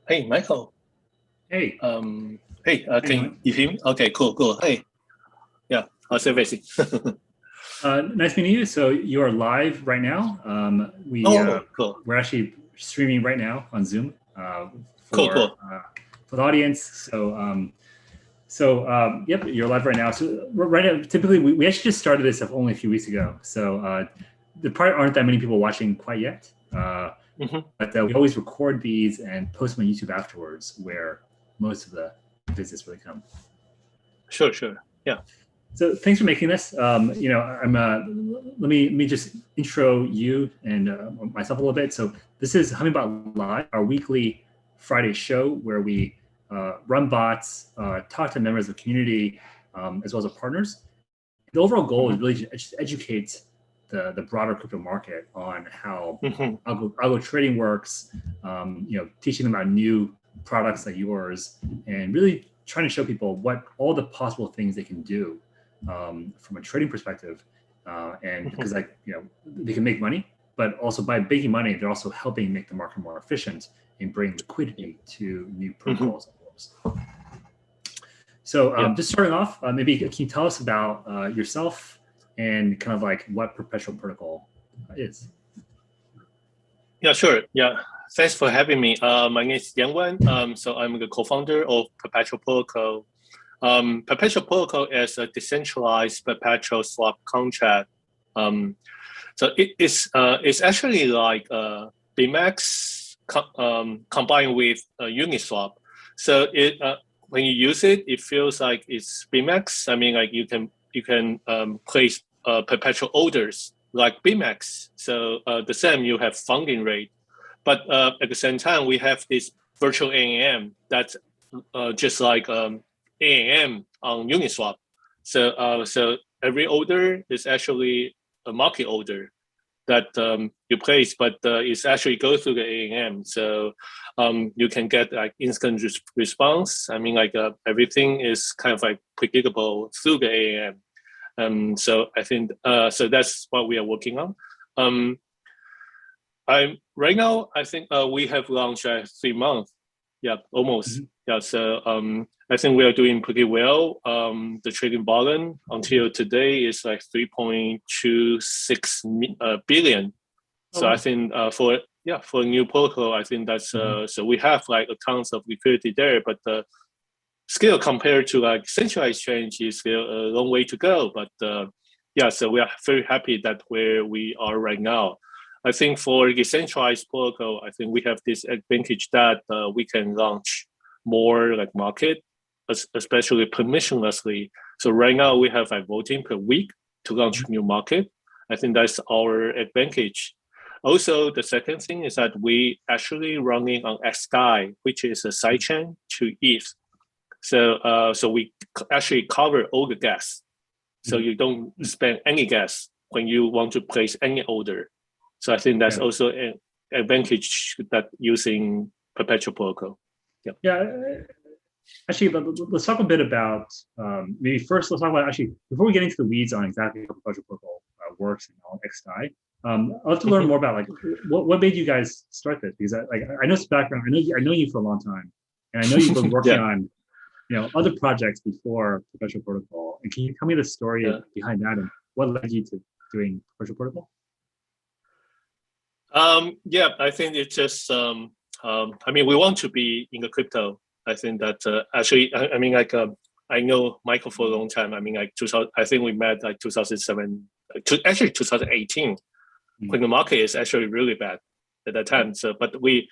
Hey, Michael. Hey, Hey, how you can doing? you hear me? Okay, cool. Hey, yeah, how's everything? Nice meeting you. So you are live right now. Oh, cool, We're actually streaming right now on Zoom cool, for cool. uh, for the audience. Yep, you're live right now. So right now, typically we actually just started this only a few weeks ago. There probably aren't that many people watching quite yet. Hmm. But we always record these and post them on YouTube afterwards, where most of the visits really come. Sure. Yeah, So thanks for making this. I'm let me just intro you and myself a little bit. So this is Hummingbot Live, our weekly Friday show where we run bots, talk to members of the community, as well as our partners. The overall goal is hmm really just educate the broader crypto market on how hmm algo trading works. Teaching them about new products like yours, and really trying to show people what all the possible things they can do from a trading perspective, and hmm because they can make money, but also by making money, they're also helping make the market more efficient and bring yeah, liquidity to new hmm protocols. So yeah, just starting off, maybe can you tell us about yourself and kind of like what Perpetual Protocol is? yeah, sure. Yeah, thanks for having me. My name is Yang Wan. So I'm the co-founder of Perpetual Protocol. Perpetual Protocol is a decentralized perpetual swap contract. Um, so it's actually like BMax combined with Uniswap. So it when you use it, it feels like it's BMax. I mean, like you can place perpetual orders like BMax. So the same you have funding rate, but at the same time we have this virtual AAM that's just like AAM on Uniswap. So every order is actually a market order that you place, but it's actually go through the AAM. So you can get like instant response. I mean, like everything is kind of like predictable through the AAM. So I think so that's what we are working on. Um, I'm right now. I think we have launched 3 months. Yeah, almost. Mhm. Yeah. So I think we are doing pretty well. The trading volume until today is like 3.26 billion. Oh So I wow. think for a new protocol, I think that's Mhm. so we have like a tons of liquidity there, but still compared to like centralized exchange is still a long way to go. But yeah, so we are very happy that where we are right now. I think for the centralized protocol, I think we have this advantage that we can launch more like market, especially permissionlessly. So right now we have like voting per week to launch Mhm. new market. I think that's our advantage. Also, the second thing is that we actually running on XDAI, which is a sidechain to ETH. So we actually cover all the gas. So Mhm. you don't Mhm. spend any gas when you want to place any order. So I think that's Yeah. also an advantage that using perpetual protocol. Yeah. Yeah. Actually, let's talk a bit about maybe first. Let's talk about actually before we get into the weeds on exactly how Perpetual Protocol works and all XDAI. I'd love to learn Mm-hmm. more about like what made you guys start this, because I know some background. I know you for a long time, and I know you've been working Yeah. on other projects before Perpetual Protocol. And can you tell me the story Yeah. behind that and what led you to doing Perpetual Protocol? Yeah, I think it's just, I mean, we want to be in the crypto. I think that actually, I mean, like, I know Michael for a long time. I mean, like 2000, I think we met like 2007, actually 2018, Mm. when the market is actually really bad at that Yeah. time. So, but we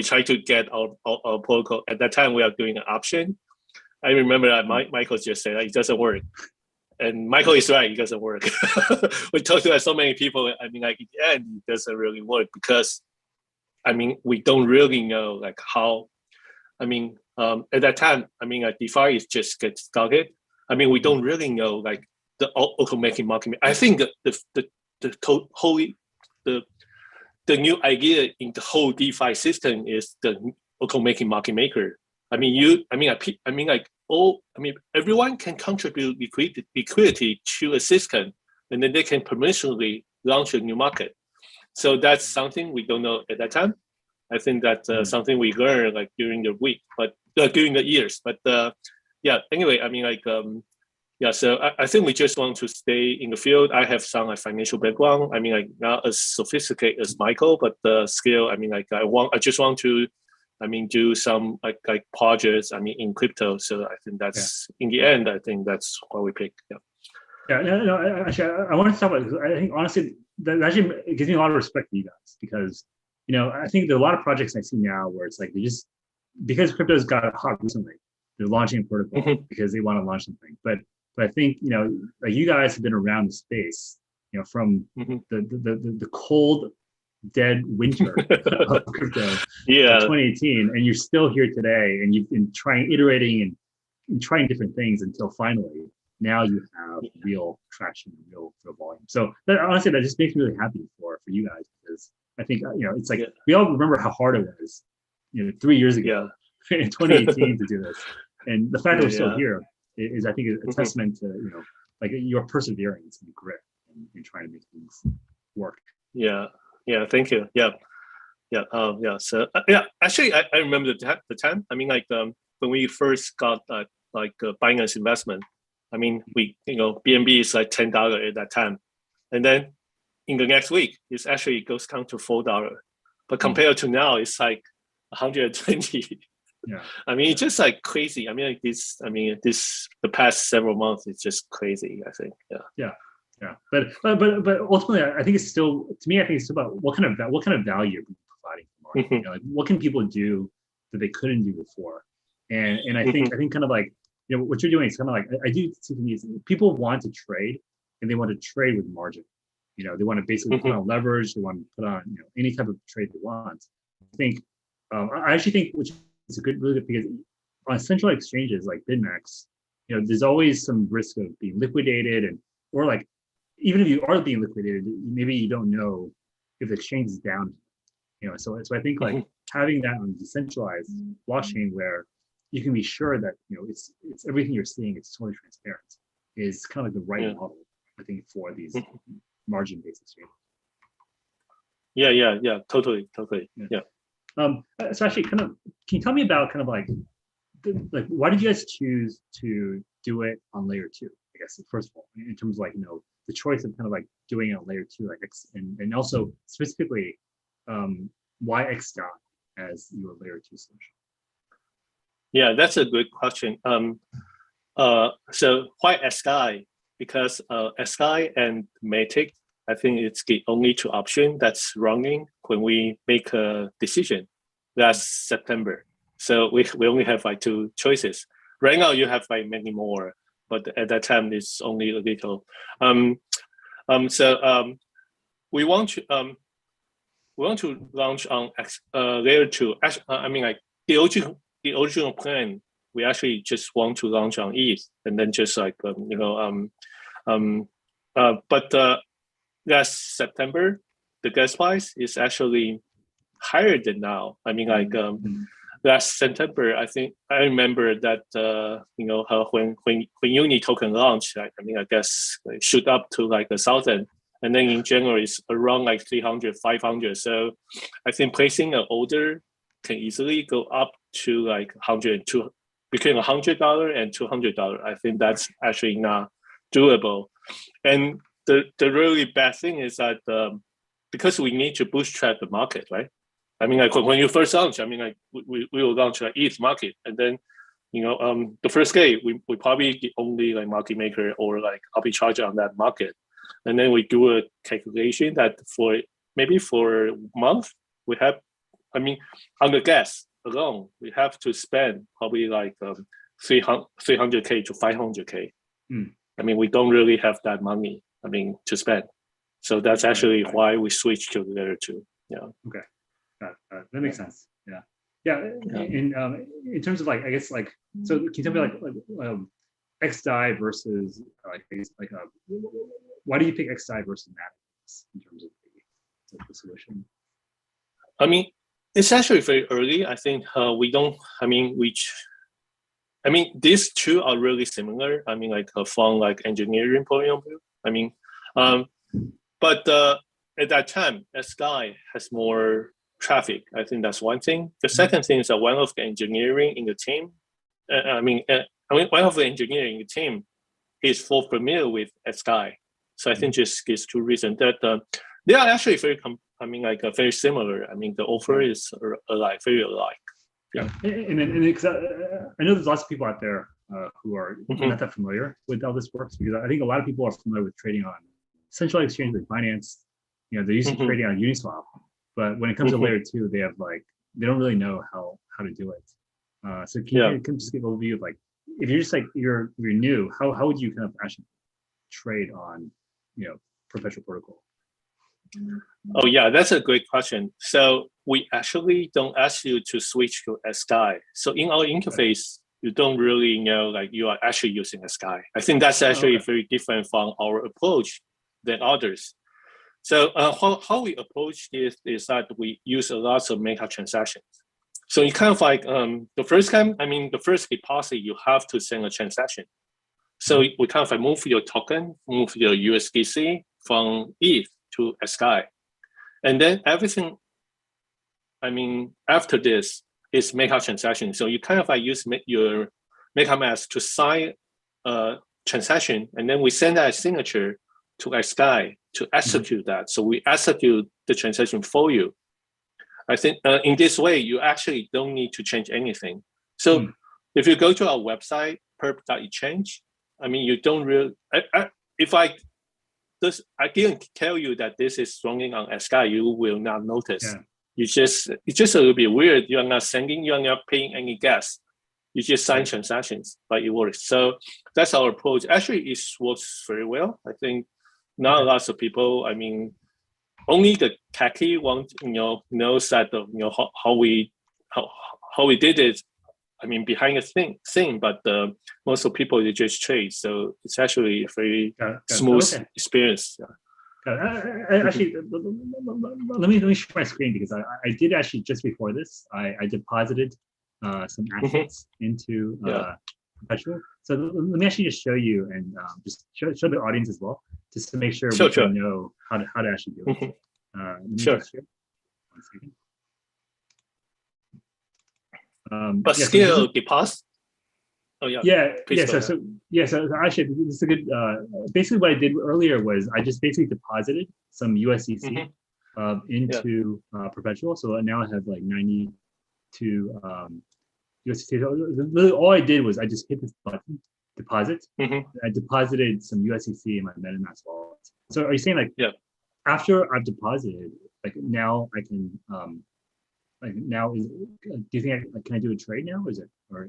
try to get our protocol. At that time, we are doing an option. I remember that Mm. Michael just said it doesn't work. And Michael is right; it doesn't work. We talked to so many people. I mean, like in the end, it doesn't really work because I mean, we don't really know like how. I mean, at that time, I mean, like DeFi is just get started. I mean, we Mm. don't really know like the automatic market. I think whole the the new idea in the whole DeFi system is the automatic market maker. I mean, I mean, like all. I mean, everyone can contribute liquidity to a system, and then they can permissionally launch a new market. So that's something we don't know at that time. I think that's something we learned like during the week, but during the years. But yeah, anyway, I mean, like, yeah, so I think we just want to stay in the field. I have some like financial background. I mean, like not as sophisticated as Michael, but still, I mean, like I just want to, I mean, do some like projects. I mean, in crypto. So I think that's in the end, I think that's what we pick. Yeah. Yeah, no, actually, I want to talk about this. I think honestly, that actually it gives me a lot of respect for you guys because, you know, I think there are a lot of projects I see now where it's like they just because crypto's got hot recently, they're launching a protocol because they want to launch something. But I think, you know, like you guys have been around the space, you know, from the cold, dead winter of crypto of 2018, and you're still here today, and you've been iterating and trying different things until finally now you have real traction, real volume. So that, honestly, that just makes me really happy for you guys because I think, you know, it's like we all remember how hard it was, you know, 3 years ago in 2018 to do this, and the fact that we're still here is I think a testament to, you know, like your perseverance and grit in trying to make things work. Yeah, thank you. Yeah. So actually, I remember the time. I mean, like when we first got Binance investment. I mean, BNB is like $10 at that time, and then in the next week, it actually goes down to $4. But compared to now, it's like 120. Yeah. I mean, it's just like crazy. I mean, like this. I mean, the past several months, it's just crazy. I think. Yeah. But ultimately, I think it's still, to me, I think it's still about what kind of value you're providing to the market. You know, like what can people do that they couldn't do before? And I think kind of like, you know, what you're doing is kind of like, I do see these people want to trade and they want to trade with margin. You know, they want to basically put on leverage, they want to put on, you know, any type of trade they want. I think, I actually think, which is really good because on central exchanges like BitMEX, you know, there's always some risk of being liquidated or like, even if you are being liquidated, maybe you don't know if the exchange is down. You know, so I think like having that on decentralized blockchain where you can be sure that, you know, it's everything you're seeing, it's totally transparent, is kind of like the right model, I think, for these margin-based exchanges. Yeah, totally. Yeah. So actually, kind of, can you tell me about kind of like why did you guys choose to do it on layer 2? I guess first of all, in terms of like, you know, the choice of kind of like doing it on layer 2, like and also specifically, why XDAI as your layer 2 solution? Yeah, that's a good question. So why XDAI? Because XDAI and Matic, I think it's the only two options that's running when we make a decision last September. So we only have like two choices. Right now you have like many more, but at that time it's only a little. So we want to launch on layer 2. I mean, like the original plan, we actually just want to launch on ETH and then just like but last September the gas price is actually higher than now. I mean, like last September, I think I remember that when Uni token launched, I mean, I guess it shoot up to like 1,000, and then in January it's around like 300, 500. So I think placing an order can easily go up to like 100 to between $100 and $200. I think that's actually not doable. And the really bad thing is that because we need to bootstrap the market, right? I mean, like when you first launch, I mean, like we will launch an ETH market, and then the first day we probably the only like market maker or like arbitrage on that market, and then we do a calculation that for a month we have, I mean, on the gas alone we have to spend probably like 300K to 500K. I mean, we don't really have that money, I mean, to spend. So that's actually why we switched to layer 2. Yeah. Okay. That makes sense. Yeah. And in terms of like, I guess like, so can you tell me like XDAI versus why do you pick XDAI versus Matic in terms of the solution? I mean, it's actually very early. I think we don't. I mean, these two are really similar. I mean, like from like engineering point of view. I mean, but at that time, XDAI has more traffic. I think that's one thing. The second thing is that one of the engineering in the team, one of the engineering in the team is full familiar with Sky. So I think just these two reasons that they are actually very, very similar. I mean, the offer is very alike. Yeah, and because I know there's lots of people out there who are not that familiar with how this works, because I think a lot of people are familiar with trading on centralized exchange like Binance. They're used to trading on Uniswap, but when it comes to layer 2, they have they don't really know how to do it. So can you just give an overview of if you're just you're new, how would you kind of actually trade on Perpetual Protocol? Oh yeah, that's a great question. So we actually don't ask you to switch to Sky. So in our interface, you don't really know you are actually using Sky. I think that's actually very different from our approach than others. So how we approach this is that we use a lot of meta transactions. So you kind of the first deposit, you have to send a transaction. So we kind of move your token, move your USDC from ETH to Sky. And then everything, after this is meta transaction. So you kind of use your MetaMask to sign a transaction, and then we send that signature to Sky to execute that. So we execute the transaction for you. I think in this way, you actually don't need to change anything. So if you go to our website, perp.exchange, you don't really, I didn't tell you that this is running on Sky, you will not notice. Yeah. It's just a little bit weird. You are not sending, you are not paying any gas. You just sign transactions, but it works. So that's our approach. Actually, it works very well. I think not lots of people, only the techie knows that how we did it. Behind a thing, but most of people they just trade, so it's actually a very smooth experience. Actually, let me share my screen, because I did actually just before this, I deposited some assets into Perpetual. So let me actually just show you and just show the audience as well, just to make sure we can know how to actually do it. Sure. Just share. 1 second. But still deposit. Oh yeah. So actually, this is a good. Basically, what I did earlier was I just basically deposited some USDC into Perpetual. So now I have 92 USDC. Really, all I did was I just hit this button, deposit. I deposited some USDC in my MetaMask wallet. So are you saying after I've deposited, now I can now do you think can I do a trade now? Do I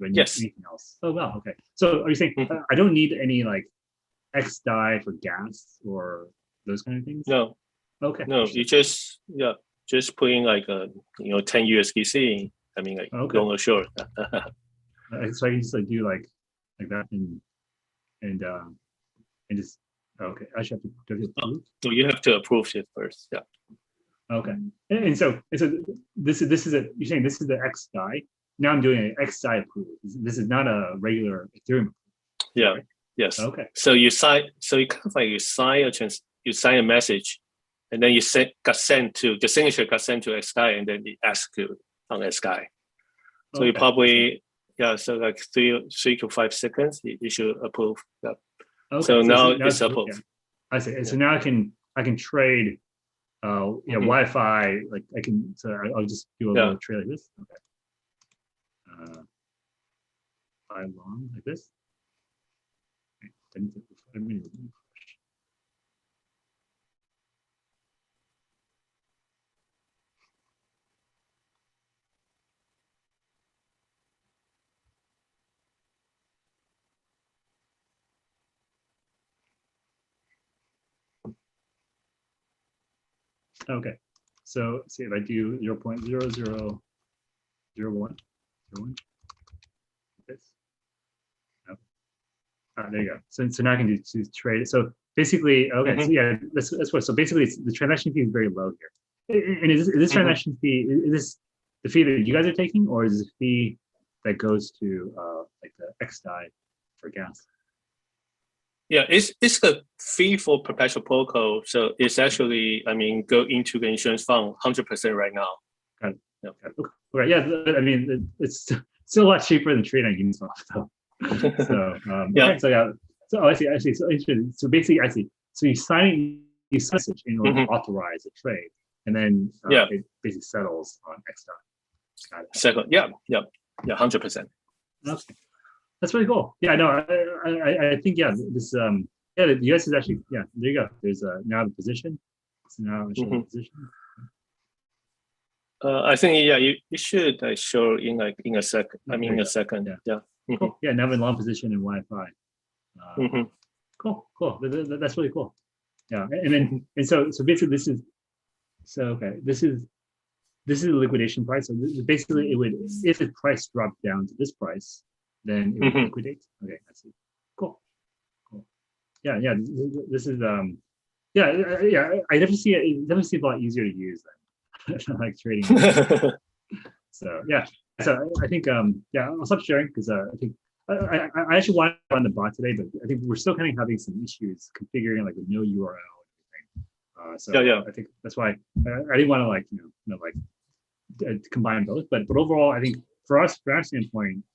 need anything else? Oh wow, okay. So are you saying I don't need any XDAI for gas or those kind of things? No. Okay. No, you just put in 10 USDC. Long or short. So I can just do like that and just I should have to approve. So you have to approve it first. Yeah. Okay, and so this is you're saying this is the XDAI. Now I'm doing an XDAI approval. This is not a regular Ethereum. Yeah. Right? Yes. Okay. So you sign. So you kind of you sign a message, and then the signature got sent to XDAI, and then it execute on XDAI. So you probably so 3 to 5 seconds you should approve. Yeah. Okay. So now it's approved. Yeah. I see. Yeah. So now I can trade. Wi-Fi, I can. So I'll just do a little trade like this. Okay. 5 long like this. Okay, so see if I do 0.0001, this. Okay. There you go. So now I can do trade. So basically, okay. So yeah, that's what. So basically, the transaction fee is very low here. And is this transaction fee? Is this the fee that you guys are taking, or is this a fee that goes to the XDAI for gas? Yeah, it's the fee for Perpetual Protocol. So it's actually, I mean, go into the insurance fund 100% right now. Got it. Yeah. Okay. Yeah. I mean, it's still a lot cheaper than trading on Uniswap, though. So yeah. Okay. So yeah. So I see. So interesting. So basically, I see. So you sign message in order to authorize a trade, and then it basically settles on X dot. Got it. Second. Yeah. 100%. Okay. That's really cool. Yeah, no, I think this the US is actually there you go. There's now the position. It's now a position. I think you should show in a second. I mean in a second. Yeah. Cool. Yeah, now I'm in long position in Wi-Fi. Cool. That's really cool. Yeah, and so basically this is this is the liquidation price. So basically it would, if the price dropped down to this price, then it would liquidate. Okay, I see. Cool. Yeah. This is I definitely see it. It definitely seems a lot easier to use than like trading. So I think I'll stop sharing because I think I actually wanted to run the bot today, but I think we're still kind of having some issues configuring like with no URL and everything. I think that's why I didn't want to combine both. But overall, I think for us, from our standpoint,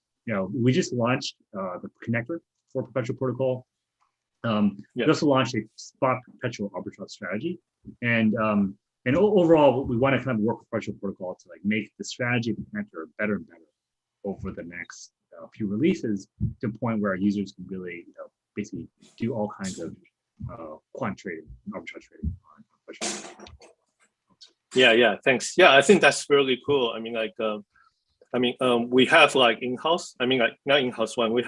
we just launched the connector for Perpetual Protocol. We also launched a spot perpetual arbitrage strategy, and overall, we want to kind of work with Perpetual Protocol to like make the strategy of the connector better and better over the next few releases, to a point where our users can really basically do all kinds of quant trading, arbitrage trading on Perpetual. Yeah. Thanks. Yeah, I think that's really cool. I mean, we have like in-house. I mean, like not in-house one. We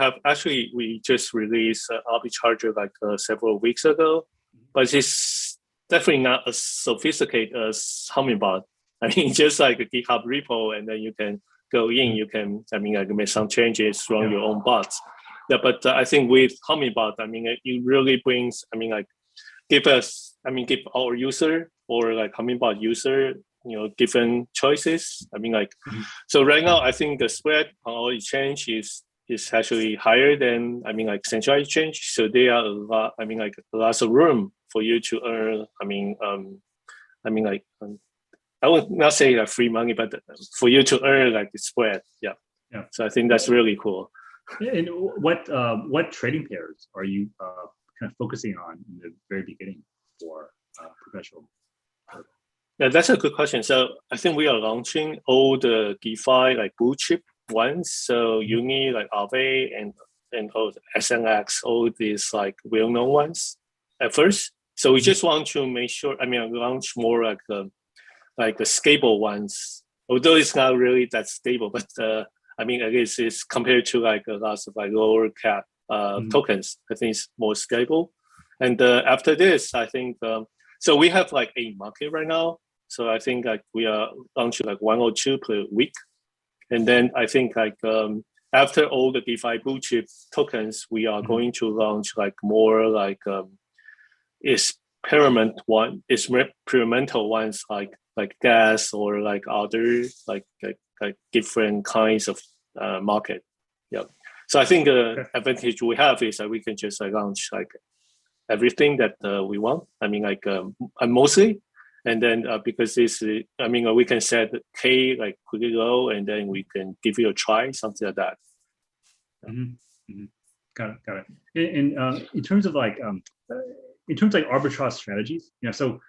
just released Arbitrage like several weeks ago, but it's definitely not as sophisticated as Hummingbot. I mean, just like a GitHub repo, and then you can go in. You can, make some changes, run your own bots. Yeah, but I think with Hummingbot, it really brings. Give our user or like Hummingbot user, different choices. So right now, I think the spread on our exchange is actually higher than central exchange. So there are a lot. Lots of room for you to earn. I would not say like free money, but for you to earn like the spread. Yeah. So I think that's really cool. And what trading pairs are you kind of focusing on in the very beginning for Perpetual? Yeah, that's a good question. So I think we are launching all the DeFi like blue chip ones. So Uni, like Aave, and all the SNX, all these like well-known ones at first. So we just want to make sure. Launch more like the stable ones. Although it's not really that stable, but I guess it's compared to like lots of like lower cap tokens. I think it's more stable. And after this, I think so we have like a market right now. So I think like we are launching like 1 or 2 per week. And then I think like after all the DeFi blue chip tokens, we are going to launch like more like experimental ones like gas or like other like different kinds of market. Yeah. So I think the advantage we have is that we can just like launch like everything that we want. Mostly. And then because this, we can set K like pretty low, and then we can give you a try, something like that. Got it. And in terms of like arbitrage strategies, so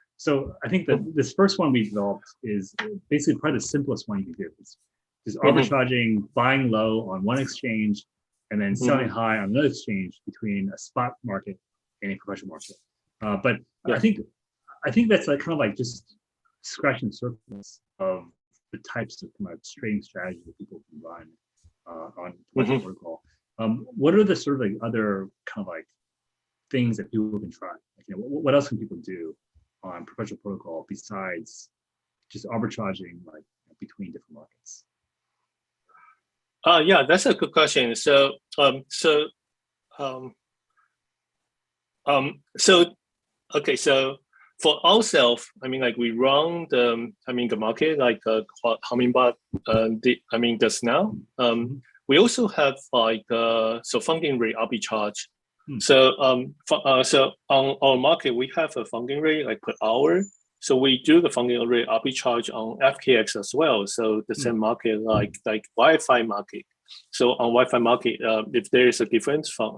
I think that this first one we developed is basically probably the simplest one you can do. Is arbitraging, buying low on one exchange, and then selling high on another exchange between a spot market and a perpetual market. But I think that's like kind of like just scratching the surface of the types of kind of trading strategies that people can run on Perpetual Protocol. What are the sort of like other kind of like things that people can try? Like, what else can people do on Perpetual Protocol besides just arbitraging like between different markets? Yeah, that's a good question. So for ourselves, we run the market like what Hummingbot does now. We also have like funding rate arbitrage So so on our market, we have a funding rate like per hour. So we do the funding rate arbitrage on FKX as well. So the same market like Wi-Fi market. So on Wi-Fi market, if there is a difference from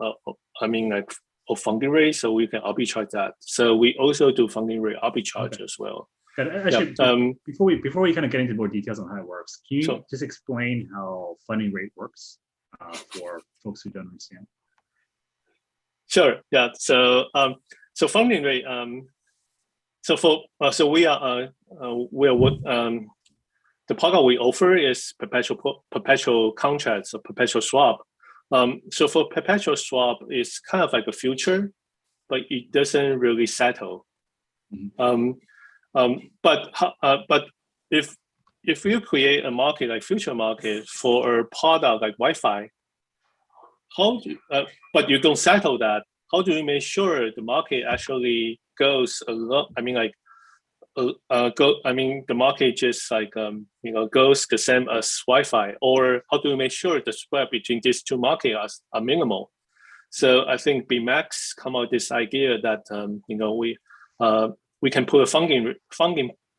of funding rate, so we can arbitrage that. So we also do funding rate arbitrage as well. Actually, before we kind of get into more details on how it works, can you just explain how funding rate works for folks who don't understand? Sure. Yeah. So so funding rate. So we are what the protocol we offer is perpetual contracts or perpetual swap. So for perpetual swap, it's kind of like a future, but it doesn't really settle. But if you create a market like future market for a product like Wi-Fi, but you don't settle that, how do you make sure the market actually goes a lot? I mean, the market just goes the same as Wi-Fi, or how do you make sure the spread between these two markets are minimal? So I think BMax come out this idea that we can put a funding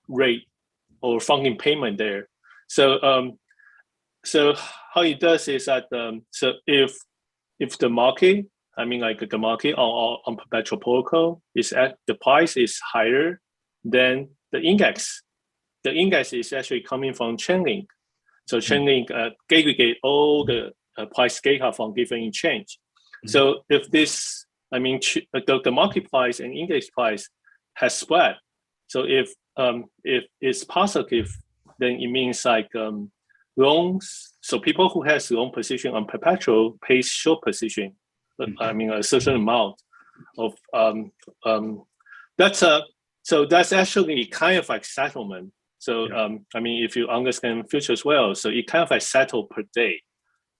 rate or funding payment there. So so how it does is that so if the market, the market on Perpetual Protocol is at the price is higher than the index. The index is actually coming from Chainlink. So Chainlink aggregate all the price data from different exchange. So if this, the market price and index price has spread. So if it's positive, then it means loans. So people who has long position on Perpetual pays short position. A certain amount of so that's actually kind of like settlement. So if you understand futures well, so it kind of like settle per day.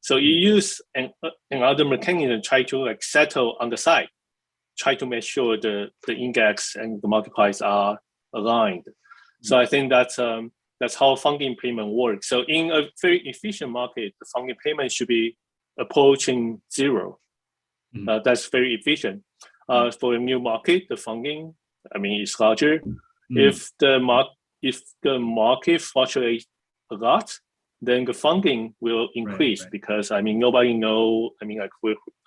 So you use another mechanism try to settle on the side, try to make sure the index and the market price are aligned. So I think that's how funding payment works. So in a very efficient market, the funding payment should be approaching zero. That's very efficient. For a new market, the funding, is larger. If the market fluctuates a lot, then the funding will increase because nobody know.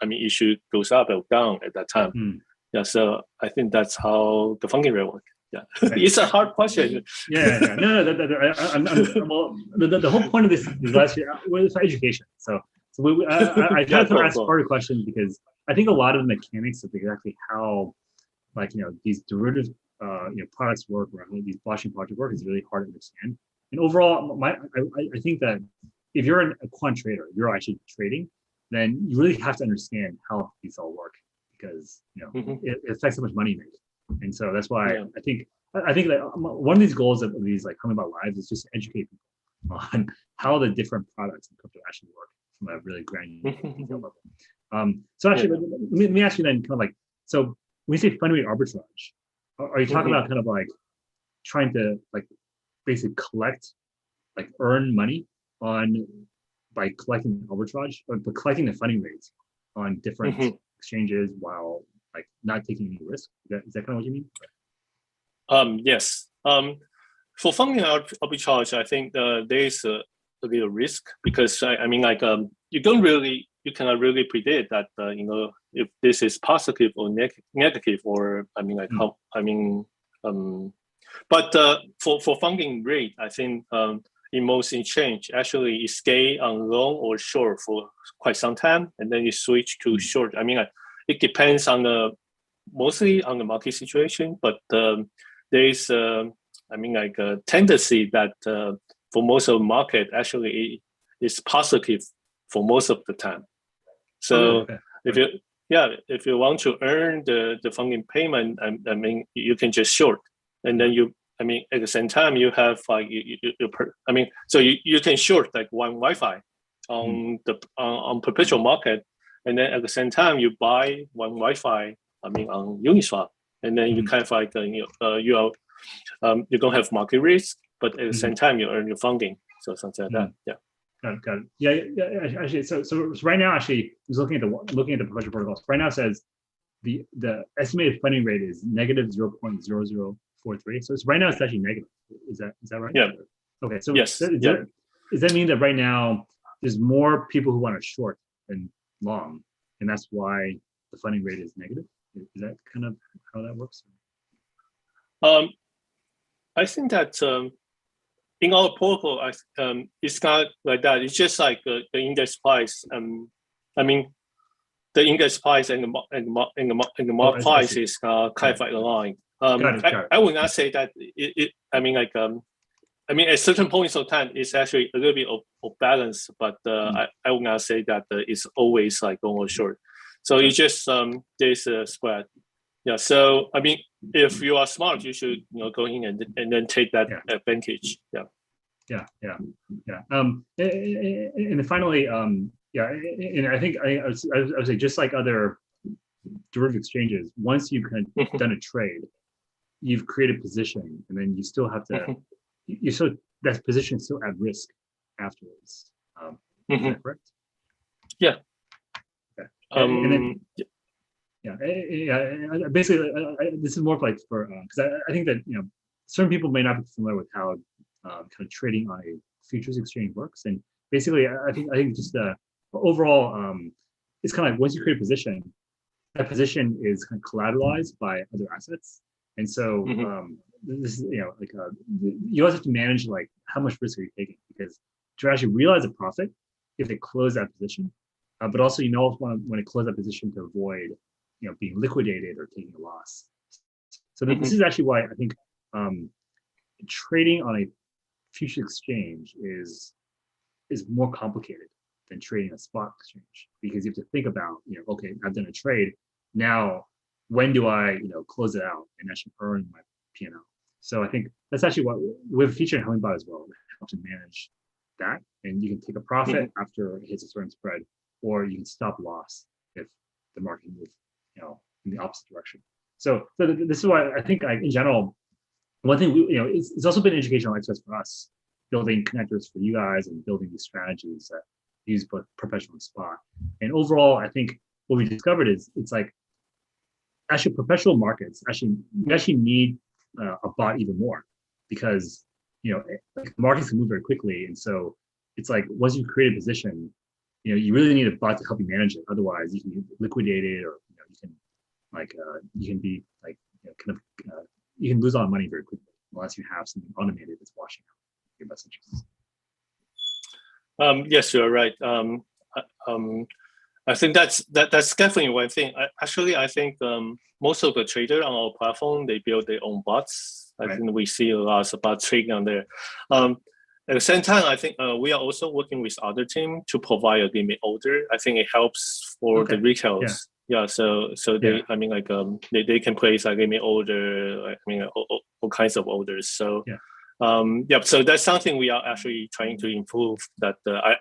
Issue goes up or down at that time. Yeah, so I think that's how the funding rate works. Yeah, it's a hard question. No. The whole point of this last year was for education. So I tried to ask part of the question because I think a lot of the mechanics of exactly how, these derivative, products work or how these blockchain projects work is really hard to understand. And overall, I think that if you're a quant trader, you're actually trading, then you really have to understand how these all work because it affects how much money you make. And so that's why I think that one of these goals of these coming about lives is just to educate people on how the different products in crypto actually work from a really granular detail level. So actually, let me ask you then, so when you say funding rate arbitrage, are you talking about trying to basically collect, earn money by collecting arbitrage or collecting the funding rates on different exchanges while not taking any risk? Is that kind of what you mean? Yes. For funding arbitrage, I think there is a little risk because you cannot really predict that if this is positive or negative or but for funding rate, I think in most exchange actually it stay on long or short for quite some time and then you switch to short. It depends on mostly on the market situation, but there is a tendency that for most of the market actually is positive for most of the time. So if you want to earn the funding payment, you can just short, and then at the same time you have so you can short one Wi-Fi on perpetual market, and then at the same time you buy one Wi-Fi on Uniswap, and then you kind of you don't have market risk, but at the same time you earn your funding. So something like that. Yeah. Got it. Yeah. Actually, so right now, actually, I was looking at the Perpetual protocols. Right now, it says the estimated funding rate is negative 0.0043. So it's right now it's actually negative. Is that right? Yeah. Okay. So yes. Does that mean that right now there's more people who want to short than long, and that's why the funding rate is negative? Is that kind of how that works? I think that in our protocol, it's not like that. It's just like the index price. I mean, the index price and the mark price is kind of like aligned. Got it. I would not say that I mean, like at certain points of time, it's actually a little bit of balance, but I would not say that it's always like going or short. So it's just there's a spread. Yeah. So I mean, if you are smart, you should go in and then take that advantage. Yeah. And then finally, and I think I would say just like other derivative exchanges, once you've kind of done a trade, you've created a position, and then you still have to. That position is still at risk afterwards. Is that correct? Yeah. Okay. And then, basically, this is more like for because I think that certain people may not be familiar with how kind of trading on a futures exchange works, and basically, I think just overall, it's kind of like once you create a position, that position is kind of collateralized by other assets, and so this is you also have to manage like how much risk are you taking, because to actually realize a profit, you have to close that position, but also want to close that position to avoid being liquidated or taking a loss. So this is actually why I think trading on a futures exchange is more complicated than trading a spot exchange, because you have to think about okay, I've done a trade, now when do I close it out and actually earn my P&L. So I think that's actually what we have a feature in Hummingbot as well that helps you manage that, and you can take a profit after it hits a certain spread, or you can stop loss if the market moves in the opposite direction. So this is why I think in general, one thing it's also been an educational exercise for us, building connectors for you guys and building these strategies that use both perpetual and spot. And overall, I think what we discovered is it's like actually perpetual markets you actually need a bot even more, because markets can move very quickly, and so it's like once you create a position, you really need a bot to help you manage it. Otherwise, you can be liquidated, or you can be like you can lose a lot of money very quickly unless you have something automated that's washing out your best interests. Yes, you're right. I think that's definitely one thing. I think most of the traders on our platform, they build their own bots. I think we see a lot of bot trading on there. At the same time, I think we are also working with other team to provide a limit order. I think it helps for the retailers. Yeah. So they, I mean, like they can place a limit order. All kinds of orders. So. So that's something we are actually trying to improve. That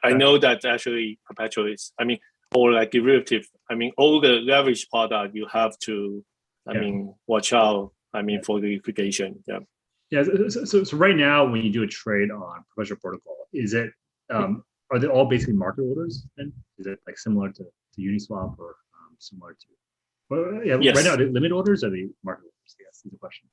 I know that actually perpetual is, or like derivative. All the leverage product you have to, watch out. For the liquidation. Yeah. Yeah. So right now, when you do a trade on Perpetual Protocol, is it are they all basically market orders? Then is it like similar to Uniswap or similar to? Well, yeah. Yes. Right now, are they limit orders or are they market orders? Yes, is the question.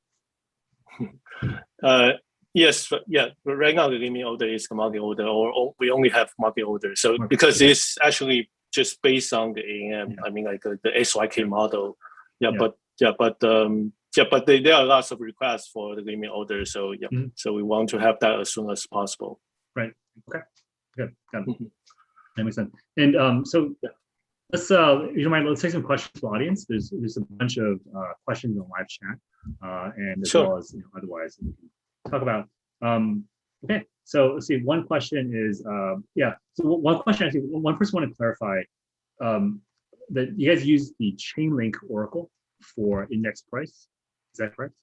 Yes, yeah. But right now, the limit order is the market order, or we only have market order. So because it's actually just based on the AM, the SYK model. But there are lots of requests for the limit order. So so we want to have that as soon as possible. Right. Okay. Good. Got it. That makes sense. And let's let's take some questions from the audience. There's a bunch of questions in the live chat, and as well as otherwise we can talk about. Okay, so let's see. One question is, So one question, actually, one person want to clarify that you guys use the Chainlink Oracle for index price. Is that correct?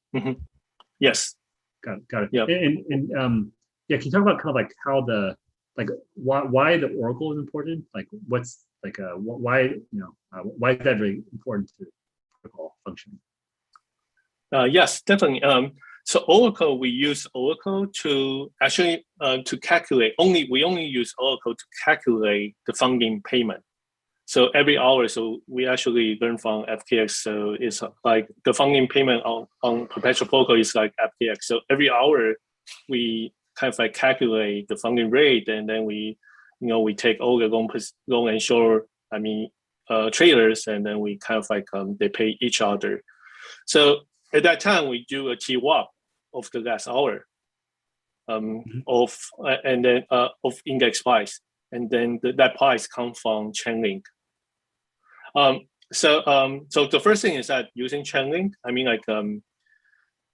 Yes. Got it. Yeah. And can you talk about kind of like how why the Oracle is important? Like, what's why is that really important to the protocol function? Yes, definitely. So Oracle, we use Oracle to actually to calculate. We only use Oracle to calculate the funding payment. So every hour, so we actually learn from FTX. So it's like the funding payment on Perpetual Protocol is like FTX. So every hour, we kind of like calculate the funding rate, and then we take all the loan and short, traders, and then we kind of like they pay each other. So at that time, we do a TWAP of the last hour of index price, and then that price comes from Chainlink. So the first thing is that using Chainlink,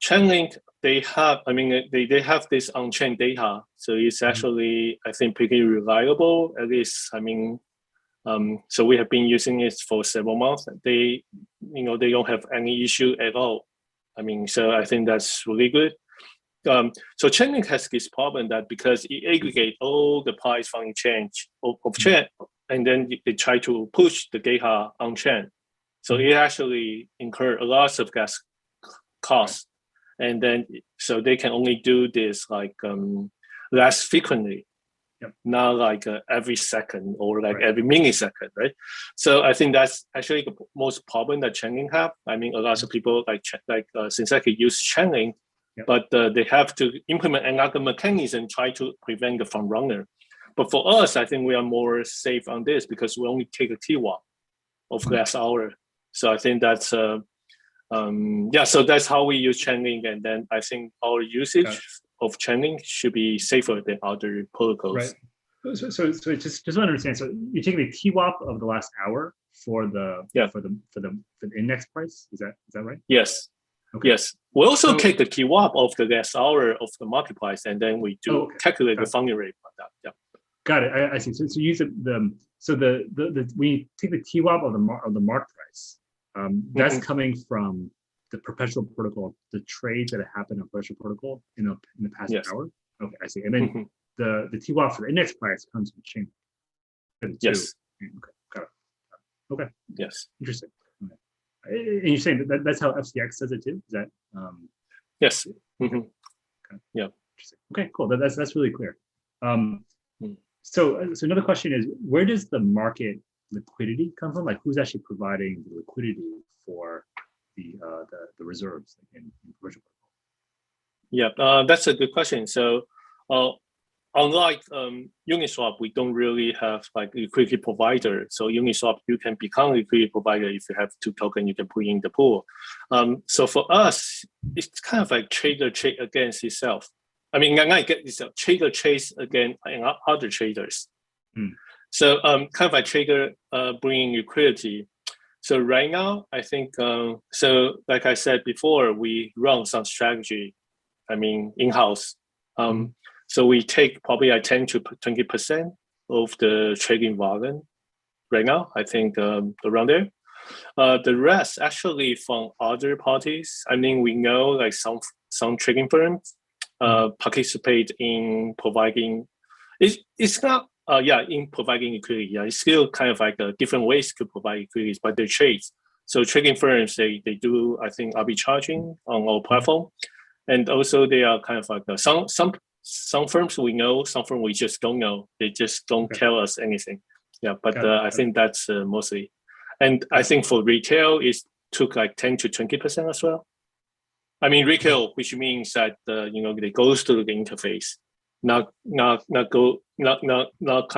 Chainlink, they have this on-chain data, so it's actually I think pretty reliable. At least so we have been using it for several months. They don't have any issue at all. So I think that's really good. So Chainlink has this problem that because it aggregates all the price from exchange of chain, and then they try to push the data on chain. So it actually incur a lot of gas costs. And then, so they can only do this less frequently, not like every second or every millisecond, right? So I think that's actually the most problem that Chainlink have. A lot of people Synthetic use Chainlink, but they have to implement another mechanism try to prevent the front runner. But for us, I think we are more safe on this because we only take a TWAP of last hour. So I think that's so that's how we use Chainlink, and then I think our usage of Chainlink should be safer than other protocols. Right. So just to understand, so you're taking the TWAP of the last hour for the index price. Is that right? Yes. Okay. Yes. We also take the TWAP of the last hour of the market price, and then we do calculate the funding rate for that. Yeah. Got it. I see. So use we take the TWAP of the market price. That's coming from the Perpetual Protocol, the trades that have happened on Perpetual Protocol in the past hour. Okay, I see. And then the TWAP for the index price comes from Chainlink. Yes. Okay, got it. Okay. Yes. Interesting. Okay. And you're saying that's how FTX does it too? Is that? Yes. Okay. Yeah. Interesting. Okay, cool. That's really clear. So another question is, where does the market liquidity come from? Like, who's actually providing the liquidity for the reserves in Perpetual Protocol? Yeah, that's a good question. So, unlike Uniswap, we don't really have like liquidity provider. So Uniswap, you can become a liquidity provider if you have 2 tokens you can put in the pool. So for us, it's kind of like trader trade against itself. I get this trader trades against other traders. So kind of like trader bringing liquidity. So right now, I think, so like I said before, we run some strategy, in-house. So we take probably 10 to 20% of the trading volume right now, I think around there. The rest actually from other parties. We know like some trading firms participate in providing, it's not, in providing liquidity. Yeah, it's still kind of like different ways to provide liquidity, but they trade. So trading firms, they do, I think, arbitraging on our platform. And also they are kind of like some firms we know, some firms we just don't know. They just don't tell us anything. Yeah, but I think that's mostly. And I think for retail, it took like 10 to 20% as well. Retail, which means that they goes to the interface, not kind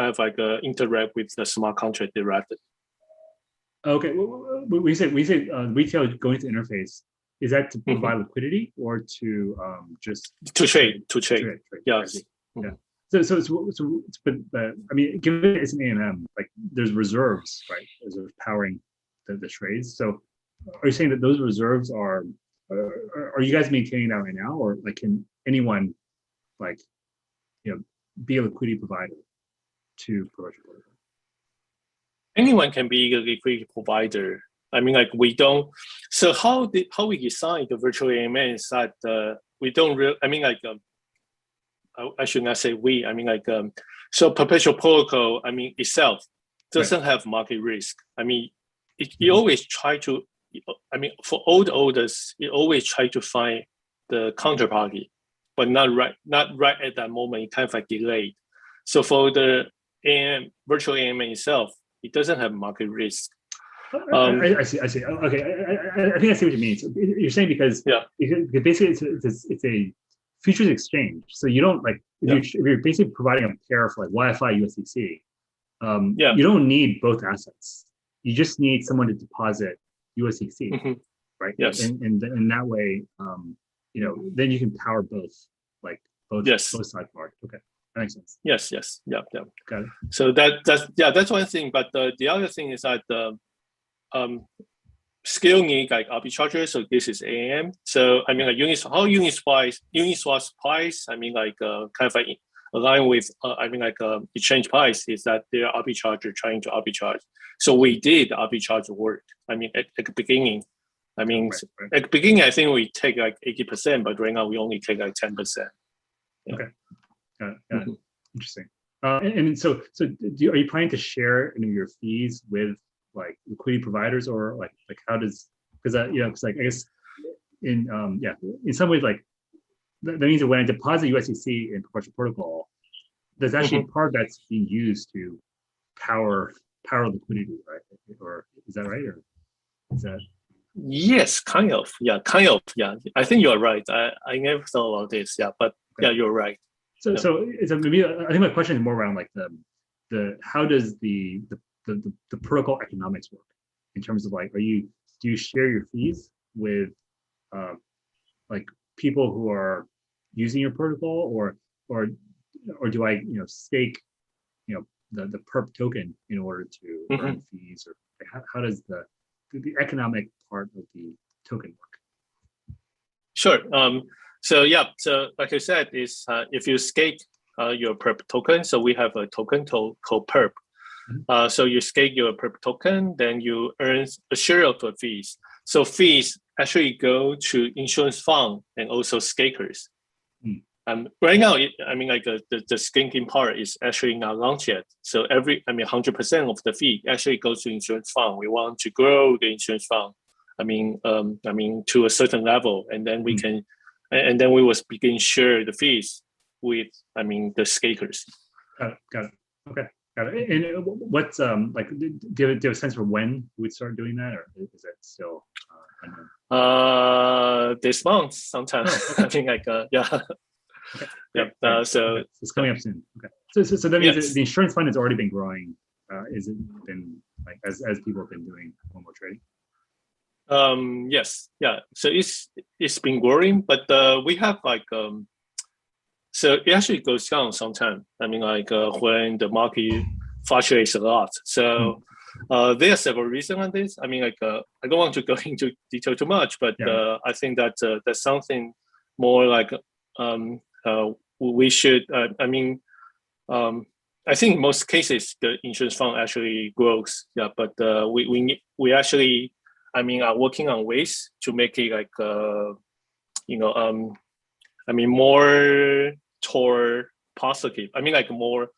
of like interact with the smart contract directly. Okay, we say retail going to interface. Is that to provide liquidity or to just to trade? Yes. Yeah. So given it's an AMM, like there's reserves, right? There's powering the trades. So are you saying that those reserves are you guys maintaining that right now, or like can anyone be a liquidity provider to Perpetual Protocol? Anyone can be a liquidity provider. We don't. So how we design the virtual AMM is that we don't really. I should not say we. So Perpetual Protocol. Itself doesn't have market risk. It always try to. For all the orders, it always try to find the counterparty, but not right at that moment. It kind of like delayed. So for the AM, virtual AMA itself, it doesn't have market risk. I see. Okay, I think I see what you mean. So you're saying because basically it's a futures exchange. So you don't like if you're basically providing a pair for like Wi-Fi USDC. You don't need both assets. You just need someone to deposit USDC, right? Yes. And in that way, then you can power both sides part. Okay, that makes sense. Yes. Yeah. Got it. So that's one thing. But the other thing is that scale need like arbitrage. So this is AM. So I mean, like Uniswap's price. I mean, like kind of like align with exchange price is that they're arbitrager trying to arbitrage. So we did arbitrage work. I mean, at the beginning. I mean, right. At the beginning, I think we take like 80%, but right now we only take like 10%. Yeah. Okay, got it. Interesting. And so are you planning to share any of your fees with like liquidity providers, or like how does, because like I guess in some ways, like that means that when I deposit USDC in Perpetual Protocol, there's actually part that's being used to power liquidity, right? Or is that right? Or is that? Yes, kind of. Yeah. I think you're right. I never thought about this. Yeah, but yeah, you're right. So maybe I think my question is more around like the how does the protocol economics work in terms of like, do you share your fees with like people who are using your protocol, or do I stake the perp token in order to earn fees, or how does the economic part of the token work? Sure. So like I said, is if you stake your perp token, so we have a token called perp. So you stake your perp token, then you earn a share of the fees. So fees actually go to insurance fund and also stakers. Right now, the staking part is actually not launched yet. So 100% of the fee actually goes to insurance fund. We want to grow the insurance fund. To a certain level, and then we can, and then we will begin share the fees with, the stakers. Got it. Okay. Got it. And what's do you have a sense for when we'd start doing that, or is it still unknown? This month sometime. Oh, okay. Okay. So it's coming up soon. Okay. So that means the insurance fund has already been growing. Is it been like as people have been doing more trading? Yes. Yeah. So it's been growing, but we have so it actually goes down sometime. When the market fluctuates a lot. So there are several reasons on this. I don't want to go into detail too much, but I think that that's something more like we should. I think in most cases the insurance fund actually grows. Yeah, but we actually are working on ways to make it more toward positive. More.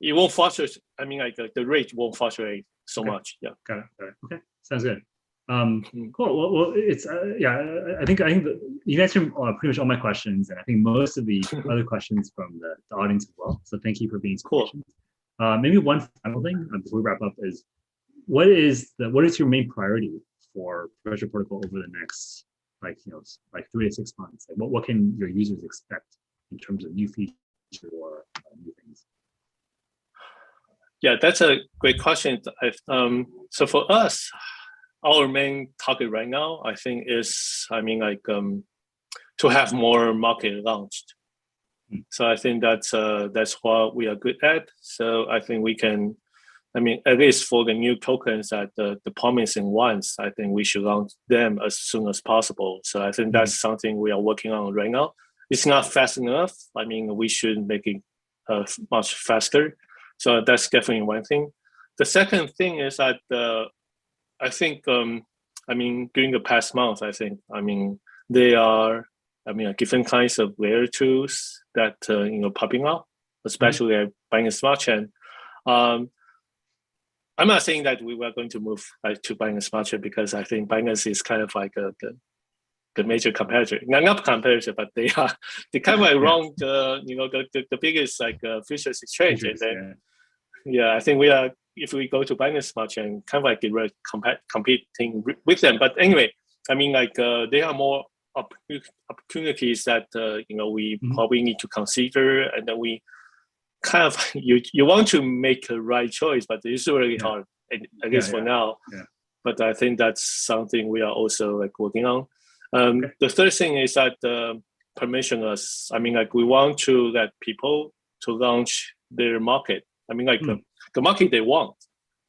It won't fluctuate. The rate won't fluctuate so much. Yeah. Got it. Okay, sounds good. Cool. Well, it's I think that you answered pretty much all my questions, and I think most of the other questions from the audience as well. So thank you for being so patient. Maybe one final thing before we wrap up is, what is your main priority for Perpetual Protocol over the next 3 to 6 months? Like what can your users expect in terms of new features or new things? Yeah, that's a great question. So for us, our main target right now, I think, is to have more market launched. So I think that's what we are good at. So I think we can, at least for the new tokens that the promising ones, I think we should launch them as soon as possible. So I think that's something we are working on right now. It's not fast enough. We should make it much faster. So that's definitely one thing. The second thing is that I think during the past month, I think there are different kinds of layer tools that popping up, especially at Binance Smart Chain. I'm not saying that we were going to move to Binance Smart Chain, because I think Binance is kind of like the major competitor, not competitor, but they kind of like run the biggest like futures exchange, and then I think we are, if we go to Binance Smart Chain, kind of like we're competing with them. But anyway, I mean, like there are more opportunities that we probably need to consider, and then we kind of you want to make a right choice, but it's really hard, at least for now. But I think that's something we are also like working on. The third thing is that permissionless. I mean, like we want to let people to launch their market. I mean, like the market they want,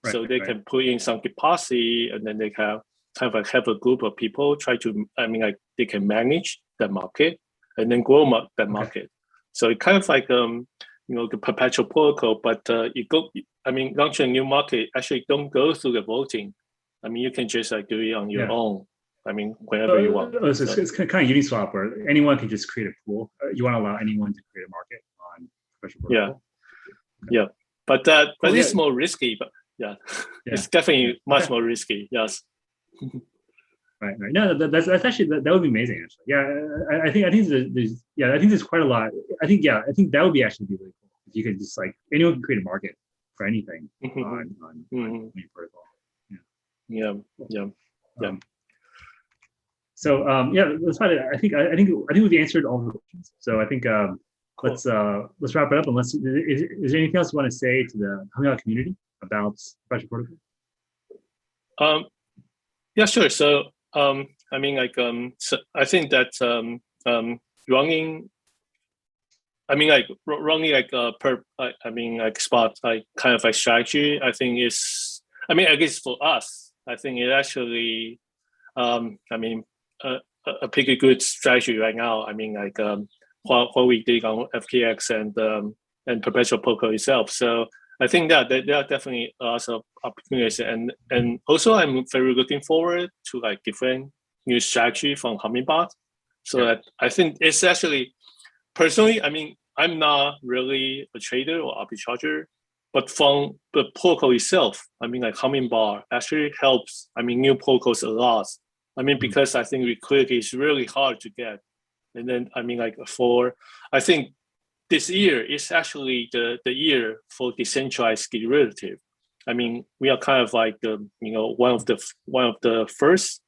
so they can put in some deposit, and then they can kind of like have a group of people try to. I mean, like they can manage the market and then grow that market. So it kind of like the perpetual protocol, but launching a new market actually don't go through the voting. I mean, you can just like do it on your own. I mean, whenever you want. So it's kind of Uniswap, where anyone can just create a pool. You want to allow anyone to create a market on perpetual protocol. But it's more risky. But it's definitely much more risky. Yes. Right. No, that's actually that would be amazing. Actually, I think there's quite a lot. I think that would be actually really cool if you could just like anyone can create a market for anything on your protocol. So that's fine. I think we've answered all the questions. So I think let's wrap it up. Unless is there anything else you want to say to the Humming community about Perpetual Protocol? Yeah, sure. So I mean, like so I think that running spot like kind of like strategy, I think is, I mean, I guess for us, I think it actually a pretty good strategy right now. I mean, like what we did on FTX and Perpetual Protocol itself. So I think that there are definitely lots of opportunities, and also I'm very looking forward to like different new strategy from Hummingbot. So that I think it's actually, personally, I mean, I'm not really a trader or arbitrager, but from the protocol itself, I mean, like Hummingbot actually helps, I mean, new protocols a lot. I mean, because I think liquidity is really hard to get. And then, I mean, like I think this year is actually the year for decentralized derivative. I mean, we are kind of like one of the first,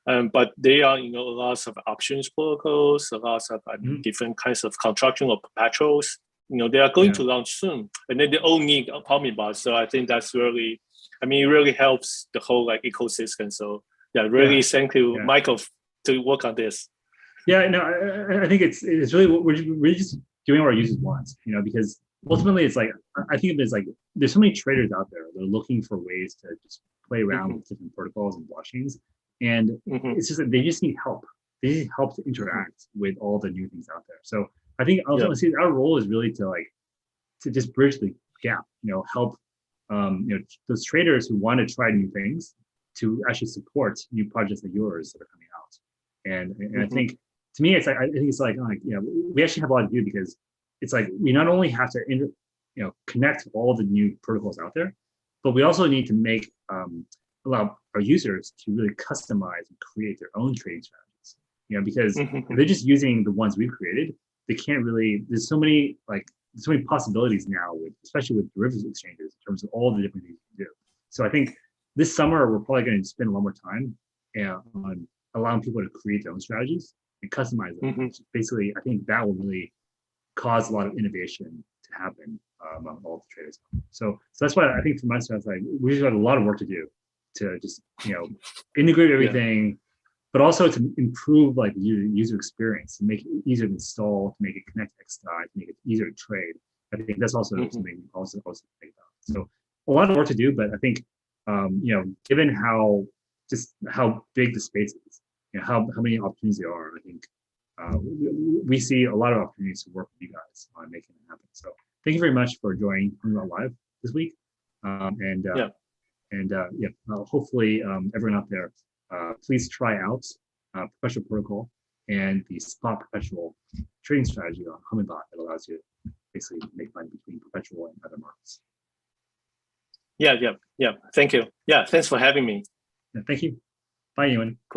but they are lots of options protocols, lots of different kinds of construction of perpetuals. They are going to launch soon, and then they all need a Hummingbot. So I think that's really, I mean, it really helps the whole like ecosystem. So really thank you, Michael, to work on this. Yeah, no, I think it's really what we're just doing what our users want, because ultimately it's like, I think of it as like, there's so many traders out there that are looking for ways to just play around with different protocols and blockchains. And it's just that they just need help. They need help to interact with all the new things out there. So I think ultimately our role is really to just bridge the gap, help those traders who want to try new things to actually support new projects like yours that are coming out. And I think, to me, it's like, I think it's like we actually have a lot to do, because it's like we not only have to connect all the new protocols out there, but we also need to allow our users to really customize and create their own trading strategies. Because if they're just using the ones we've created, they can't really. There's so many possibilities now, especially with derivatives exchanges, in terms of all the different things you can do. So I think this summer we're probably going to spend a lot more time on allowing people to create their own strategies and customize them. Basically, I think that will really cause a lot of innovation to happen among all the traders. So that's why I think for myself, like we just got a lot of work to do to just integrate everything, but also to improve like the user experience, to make it easier to install, to make it connect to XDAI, to make it easier to trade. I think that's also something also to think about. So a lot of work to do, but I think given how big the space is, how many opportunities there are, I think we see a lot of opportunities to work with you guys on making it happen. So thank you very much for joining Live this week. Hopefully everyone out there, please try out Perpetual Protocol and the spot perpetual trading strategy on Hummingbot that allows you to basically make money between perpetual and other markets. Yeah. Thank you. Yeah, thanks for having me. Yeah, thank you. Bye, Ewan. Cool.